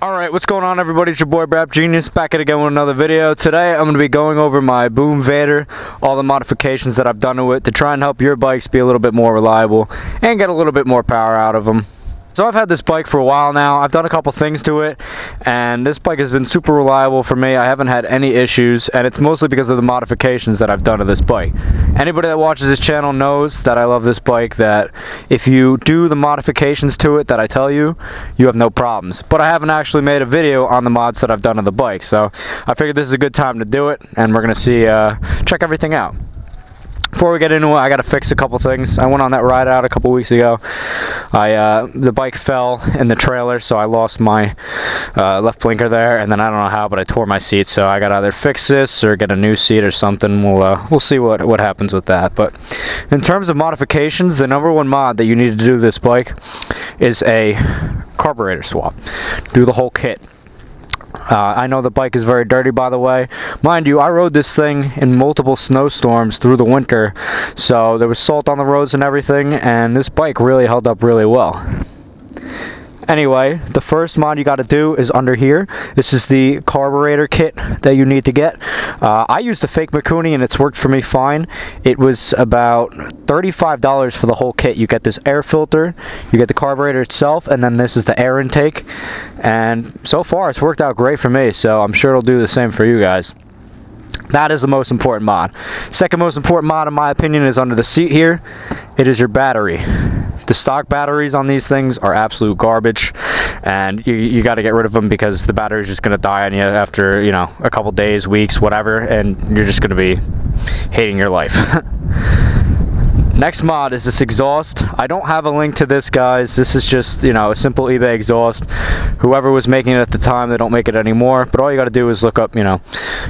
Alright, what's going on everybody? It's your boy Brap Genius back at again with another video. Today I'm going to be going over my Boom Vader, all the modifications that I've done to it to try and help your bikes be a little bit more reliable and get a little bit more power out of them. So I've had this bike for a while now. I've done a couple things to it, and this bike has been super reliable for me. I haven't had any issues, and it's mostly because of the modifications that I've done to this bike. Anybody that watches this channel knows that I love this bike, that if you do the modifications to it that I tell you, you have no problems. But I haven't actually made a video on the mods that I've done to the bike, so I figured this is a good time to do it, and we're going to see, check everything out. Before we get into it, I got to fix a couple things. I went on that ride out a couple weeks ago. The bike fell in the trailer, so I lost my left blinker there, and then I don't know how, but I tore my seat. So I got to either fix this or get a new seat or something. We'll see what happens with that. But in terms of modifications, the #1 mod that you need to do to this bike is a carburetor swap. Do the whole kit. I know the bike is very dirty, by the way. Mind you, I rode this thing in multiple snowstorms through the winter, so there was salt on the roads and everything, and this bike really held up really well. Anyway, the first mod you got to do is under here. This is the carburetor kit that you need to get. I used a fake Mikuni and it's worked for me fine. It was about $35 for the whole kit. You get this air filter, you get the carburetor itself, and then this is the air intake. And so far it's worked out great for me, so I'm sure it'll do the same for you guys. That is the most important mod. Second most important mod in my opinion is under the seat here. It is your battery. The stock batteries on these things are absolute garbage, and you got to get rid of them because the battery is just going to die on you after, you know, a couple days, weeks, whatever, and you're just going to be hating your life. Next mod is this exhaust. I don't have a link to this, guys. This is just, you know, a simple eBay exhaust. Whoever was making it at the time, they don't make it anymore. But all you got to do is look up, you know,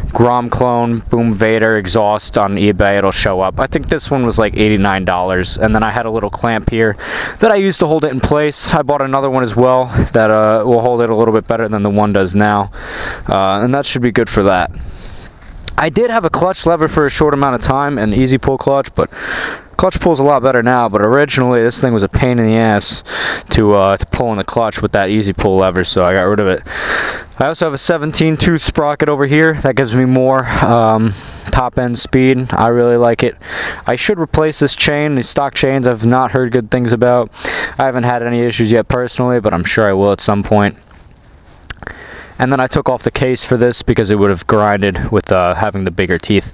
Grom clone Boom Vader exhaust on eBay. It'll show up. I think this one was like $89. And then I had a little clamp here that I used to hold it in place. I bought another one as well that will hold it a little bit better than the one does now. And that should be good for that. I did have a clutch lever for a short amount of time, an easy pull clutch, but clutch pulls a lot better now. But originally this thing was a pain in the ass to pull in the clutch with that easy pull lever, so I got rid of it. I also have a 17 tooth sprocket over here that gives me more top end speed. I really like it. I should replace this chain. These stock chains I've not heard good things about. I haven't had any issues yet personally, but I'm sure I will at some point. And then I took off the case for this because it would have grinded with having the bigger teeth.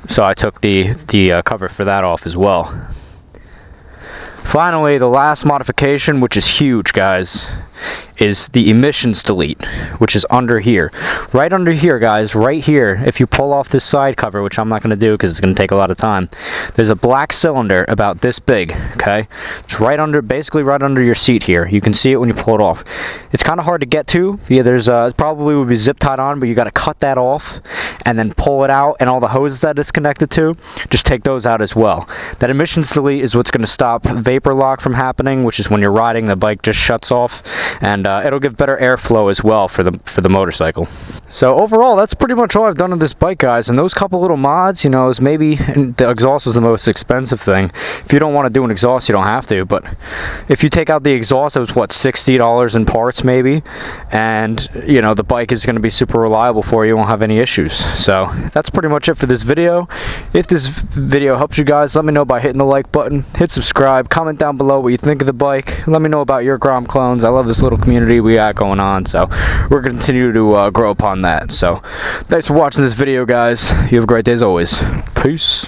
So I took the cover for that off as well. Finally, the last modification, which is huge, guys, is the emissions delete, which is under here. Right under here, guys, right here, if you pull off this side cover, which I'm not going to do because it's going to take a lot of time, there's a black cylinder about this big, okay? It's right under, basically right under your seat here. You can see it when you pull it off. It's kind of hard to get to. Yeah, there's it probably would be zip tied on, but you got to cut that off and then pull it out, and all the hoses that it's connected to, just take those out as well. That emissions delete is what's going to stop vapor lock from happening, which is when you're riding, the bike just shuts off, and it'll give better airflow as well for the motorcycle. So overall, that's pretty much all I've done to this bike, guys. And those couple little mods, you know, is maybe the exhaust was the most expensive thing. If you don't want to do an exhaust, you don't have to. But if you take out the exhaust, it was what, $60 in parts maybe, and you know the bike is going to be super reliable for you. You won't have any issues. So that's pretty much it for this video. If this video helps you guys, let me know by hitting the like button, hit subscribe, comment down below what you think of the bike. Let me know about your Grom clones. I love this little community we got going on, so we're going to continue to grow upon that. So thanks for watching this video, guys. You have a great day as always. Peace.